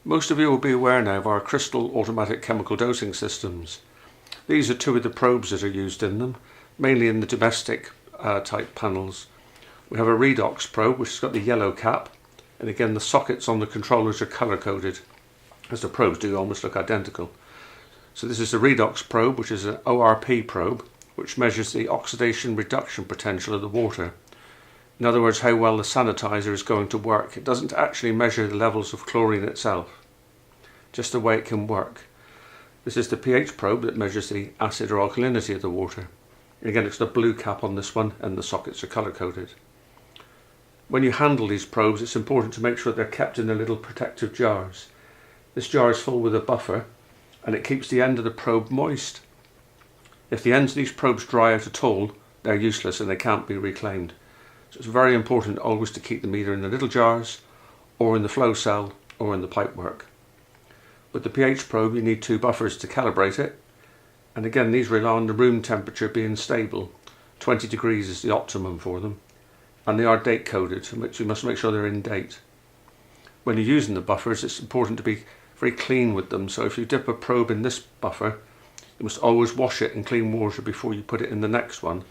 Most of you will be aware now of our crystal automatic chemical dosing systems. These are two of the probes that are used in them, mainly in the domestic type panels. We have a Redox probe which has got the yellow cap, and again the sockets on the controllers are colour coded, as the probes do almost look identical. So this is the Redox probe, which is an ORP probe, which measures the oxidation reduction potential of the water. In other words, how well the sanitizer is going to work. It doesn't actually measure the levels of chlorine itself, just the way it can work. This is the pH probe that measures the acid or alkalinity of the water. And again, it's the blue cap on this one, and the sockets are colour coded. When you handle these probes, it's important to make sure they're kept in their little protective jars. This jar is full with a buffer, and it keeps the end of the probe moist. If the ends of these probes dry out at all, they're useless and they can't be reclaimed. So it's very important always to keep them either in the little jars, or in the flow cell, or in the pipework. With the pH probe, you need two buffers to calibrate it, and again these rely on the room temperature being stable. 20 degrees is the optimum for them, and they are date coded, which you must make sure they're in date. When you're using the buffers, it's important to be very clean with them, so if you dip a probe in this buffer, you must always wash it in clean water before you put it in the next one.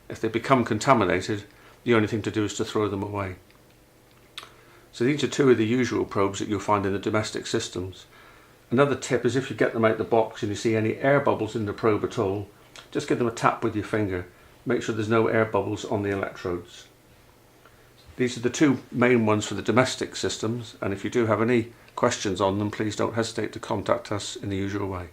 If they become contaminated, the only thing to do is to throw them away. So these are two of the usual probes that you'll find in the domestic systems. Another tip is if you get them out the box and you see any air bubbles in the probe at all, just give them a tap with your finger. Make sure there's no air bubbles on the electrodes. These are the two main ones for the domestic systems, and if you do have any questions on them, please don't hesitate to contact us in the usual way.